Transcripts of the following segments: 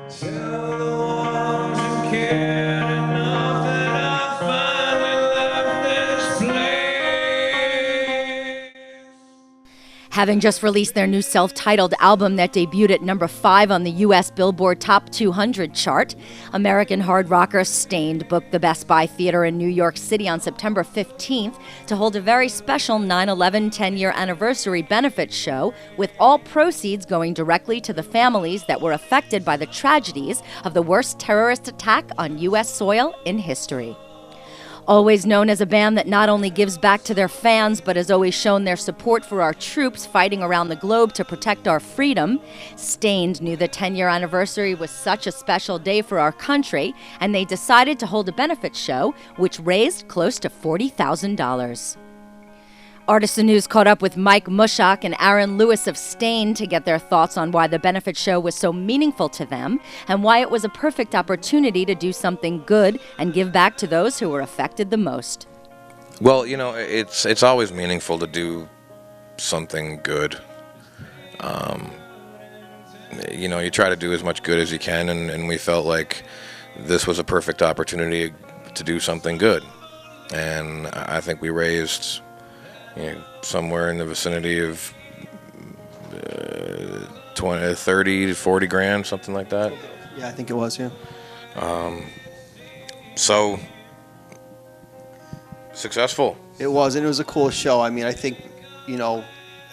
Tell the ones who cared enough that I finally left this place. Having just released their new self-titled album that debuted at number 5 on the U.S. Billboard Top 200 chart, American hard rocker Stained booked the Best Buy Theater in New York City on September 15th to hold a very special 9/11 10-year anniversary benefit show, with all proceeds going directly to the families that were affected by the tragedies of the worst terrorist attack on U.S. soil in history. Always known as a band that not only gives back to their fans, but has always shown their support for our troops fighting around the globe to protect our freedom, Stained knew the 10-year anniversary was such a special day for our country, and they decided to hold a benefit show, which raised close to $40,000. Artisan News caught up with Mike Mushok and Aaron Lewis of Stained to get their thoughts on why the benefit show was so meaningful to them and why it was a perfect opportunity to do something good and give back to those who were affected the most. Well, you know, it's always meaningful to do something good. You know, you try to do as much good as you can, and we felt like this was a perfect opportunity to do something good. And I think we raised somewhere in the vicinity of 30 to 40 grand, something like that. Yeah, I think it was, yeah. So, successful. It was, and it was a cool show. I mean, I think,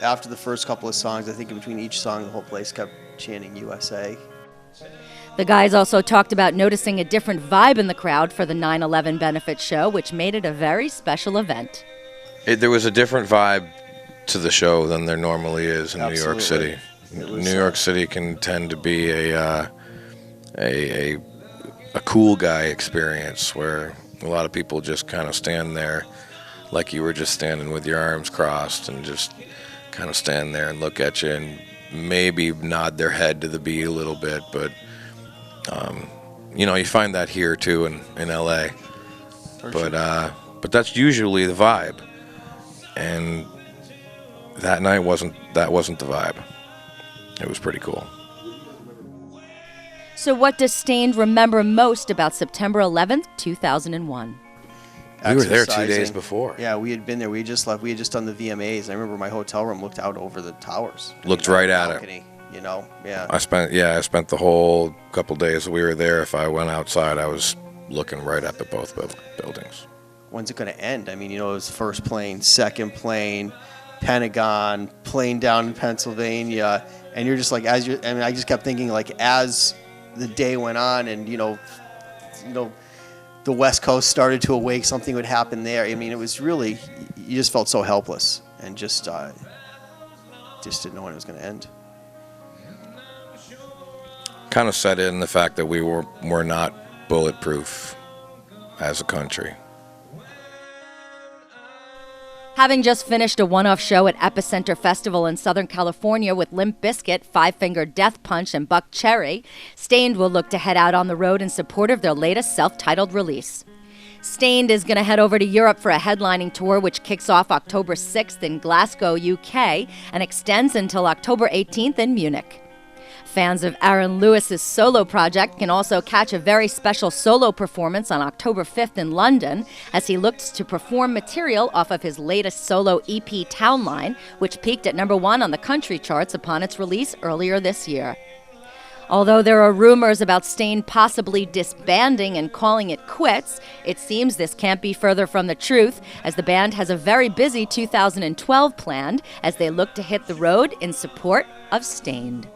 after the first couple of songs, I think in between each song, the whole place kept chanting USA. The guys also talked about noticing a different vibe in the crowd for the 9/11 benefit show, which made it a very special event. There was a different vibe to the show than there normally is in New York City. New York City can tend to be a cool guy experience where a lot of people just kind of stand there like you were just standing with your arms crossed and just kind of stand there and look at you and maybe nod their head to the beat a little bit. But, you find that here too in L.A. But that's usually the vibe. And that night wasn't the vibe. It was pretty cool. So what does Stained remember most about September 11th, 2001? We were there 2 days before. Yeah, we had been there. We had just left. We had just done the VMAs. I remember my hotel room looked out over the towers. Looked right at balcony, it. Yeah. I spent the whole couple days we were there. If I went outside, I was looking right up at both buildings. When's it going to end? I mean, it was first plane, second plane, Pentagon, plane down in Pennsylvania, and you're just like, I just kept thinking, like, as the day went on, and the West Coast started to awake, something would happen there. I mean, it was really, you just felt so helpless, and just didn't know when it was going to end. Kind of set in the fact that we're not bulletproof as a country. Having just finished a one-off show at Epicenter Festival in Southern California with Limp Bizkit, Five Finger Death Punch, and Buck Cherry, Stained will look to head out on the road in support of their latest self-titled release. Stained is going to head over to Europe for a headlining tour which kicks off October 6th in Glasgow, UK, and extends until October 18th in Munich. Fans of Aaron Lewis's solo project can also catch a very special solo performance on October 5th in London as he looks to perform material off of his latest solo EP, Townline, which peaked at number 1 on the country charts upon its release earlier this year. Although there are rumors about Stained possibly disbanding and calling it quits, it seems this can't be further from the truth, as the band has a very busy 2012 planned as they look to hit the road in support of Stained.